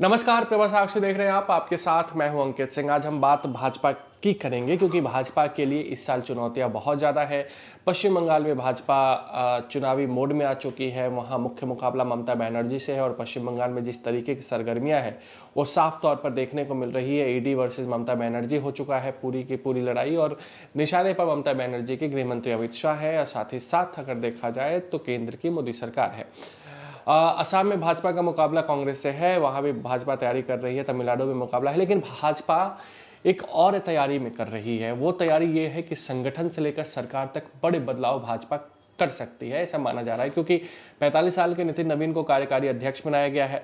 नमस्कार, प्रभा साक्षी देख रहे हैं आप। आपके साथ मैं हूं अंकित सिंह। आज हम बात भाजपा की करेंगे क्योंकि भाजपा के लिए इस साल चुनौतियां बहुत ज़्यादा है। पश्चिम बंगाल में भाजपा चुनावी मोड में आ चुकी है। वहां मुख्य मुकाबला ममता बनर्जी से है और पश्चिम बंगाल में जिस तरीके की सरगर्मियां हैं वो साफ तौर पर देखने को मिल रही है। ईडी वर्सेस ममता बनर्जी हो चुका है पूरी की पूरी लड़ाई, और निशाने पर ममता बनर्जी के गृह मंत्री अमित शाह है और साथ ही साथ अगर देखा जाए तो केंद्र की मोदी सरकार है। असम में भाजपा का मुकाबला कांग्रेस से है, वहां भी भाजपा तैयारी कर रही है। तमिलनाडु में मुकाबला है, लेकिन भाजपा एक और तैयारी में कर रही है। वो तैयारी ये है कि संगठन से लेकर सरकार तक बड़े बदलाव भाजपा कर सकती है, ऐसा माना जा रहा है। क्योंकि 45 साल के नितिन नवीन को कार्यकारी अध्यक्ष बनाया गया है।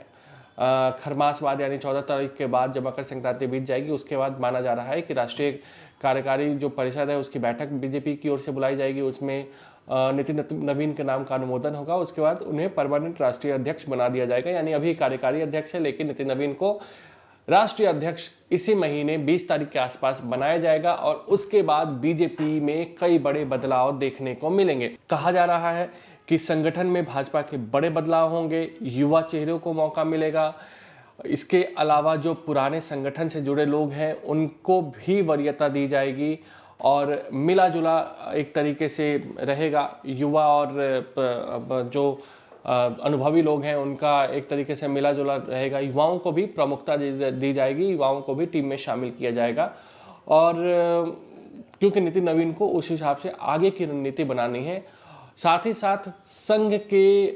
खरमास बाद यानी 14 तारीख के बाद जब मकर संक्रांति बीत जाएगी उसके बाद माना जा रहा है कि राष्ट्रीय कार्यकारी जो परिषद है उसकी बैठक बीजेपी की ओर से बुलाई जाएगी। उसमें नितिन नवीन के नाम का अनुमोदन होगा। उसके बाद उन्हें परमानेंट राष्ट्रीय अध्यक्ष बना दिया जाएगा। यानी अभी कार्यकारी अध्यक्ष है, लेकिन नितिन नवीन को राष्ट्रीय अध्यक्ष इसी महीने 20 तारीख के आसपास बनाया जाएगा और उसके बाद बीजेपी में कई बड़े बदलाव देखने को मिलेंगे। कहा जा रहा है कि संगठन में भाजपा के बड़े बदलाव होंगे, युवा चेहरों को मौका मिलेगा। इसके अलावा जो पुराने संगठन से जुड़े लोग हैं उनको भी वरीयता दी जाएगी और मिला जुला एक तरीके से रहेगा। युवा और जो अनुभवी लोग हैं उनका एक तरीके से मिला जुला रहेगा। युवाओं को भी प्रमुखता दी जाएगी, युवाओं को भी टीम में शामिल किया जाएगा। और क्योंकि नितिन नवीन को उस हिसाब से आगे की रणनीति बनानी है। साथ ही साथ संघ के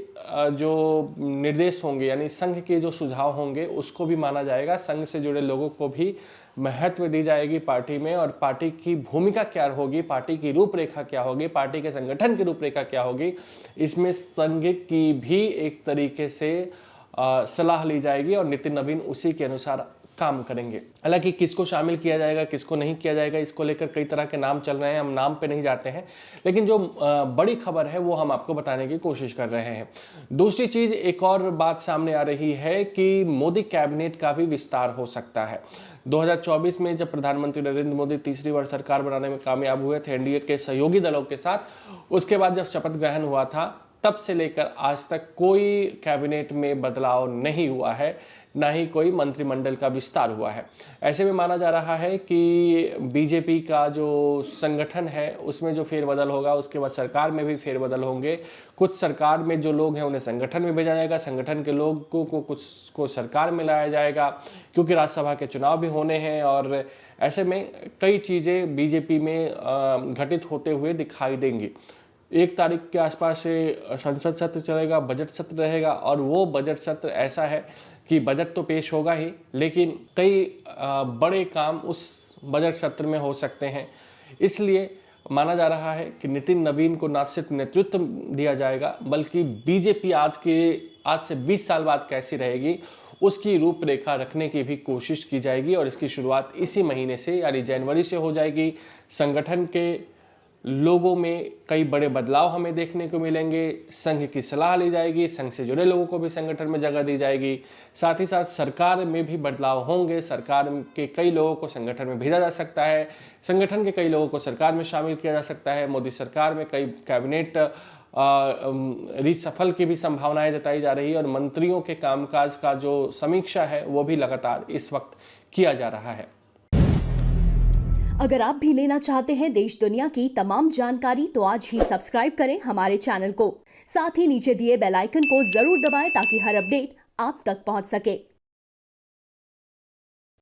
जो निर्देश होंगे यानी संघ के जो सुझाव होंगे उसको भी माना जाएगा। संघ से जुड़े लोगों को भी महत्व दी जाएगी पार्टी में, और पार्टी की भूमिका क्या होगी, पार्टी की रूपरेखा क्या होगी, पार्टी के संगठन की रूपरेखा क्या होगी, इसमें संघ की भी एक तरीके से सलाह ली जाएगी और नितिन नवीन उसी के अनुसार काम करेंगे। हालांकि किसको शामिल किया जाएगा किसको नहीं किया जाएगा इसको लेकर कई तरह के नाम चल रहे हैं, हम नाम पे नहीं जाते हैं, लेकिन जो बड़ी खबर है वो हम आपको बताने की कोशिश कर रहे हैं। दूसरी चीज, एक और बात सामने आ रही है कि मोदी कैबिनेट का भी विस्तार हो सकता है। 2024 में जब प्रधानमंत्री नरेंद्र मोदी तीसरी बार सरकार बनाने में कामयाब हुए थे एनडीए के सहयोगी दलों के साथ, उसके बाद जब शपथ ग्रहण हुआ था तब से लेकर आज तक कोई कैबिनेट में बदलाव नहीं हुआ है, ना ही कोई मंत्रिमंडल का विस्तार हुआ है। ऐसे में माना जा रहा है कि बीजेपी का जो संगठन है उसमें जो फेरबदल होगा उसके बाद सरकार में भी फेरबदल होंगे। कुछ सरकार में जो लोग हैं उन्हें संगठन में भेजा जाएगा, संगठन के लोगों को कुछ को सरकार में लाया जाएगा, क्योंकि राज्यसभा के चुनाव भी होने हैं। और ऐसे में कई चीज़ें बीजेपी में घटित होते हुए दिखाई देंगी। 1 तारीख के आसपास से संसद सत्र चलेगा, बजट सत्र रहेगा, और वो बजट सत्र ऐसा है कि बजट तो पेश होगा ही, लेकिन कई बड़े काम उस बजट सत्र में हो सकते हैं। इसलिए माना जा रहा है कि नितिन नवीन को न सिर्फ नेतृत्व दिया जाएगा बल्कि बीजेपी आज से 20 साल बाद कैसी रहेगी उसकी रूपरेखा रखने की भी कोशिश की जाएगी, और इसकी शुरुआत इसी महीने से यानी जनवरी से हो जाएगी। संगठन के लोगों में कई बड़े बदलाव हमें देखने को मिलेंगे। संघ की सलाह ली जाएगी, संघ से जुड़े लोगों को भी संगठन में जगह दी जाएगी। साथ ही साथ सरकार में भी बदलाव होंगे। सरकार के कई लोगों को संगठन में भेजा जा सकता है, संगठन के कई लोगों को सरकार में शामिल किया जा सकता है। मोदी सरकार में कई कैबिनेट रिसफल की भी संभावनाएं जताई जा रही है, और मंत्रियों के कामकाज का जो समीक्षा है वो भी लगातार इस वक्त किया जा रहा है। अगर आप भी लेना चाहते हैं देश दुनिया की तमाम जानकारी तो आज ही सब्सक्राइब करें हमारे चैनल को। साथ ही नीचे दिए बेल आइकन को जरूर दबाएं ताकि हर अपडेट आप तक पहुंच सके।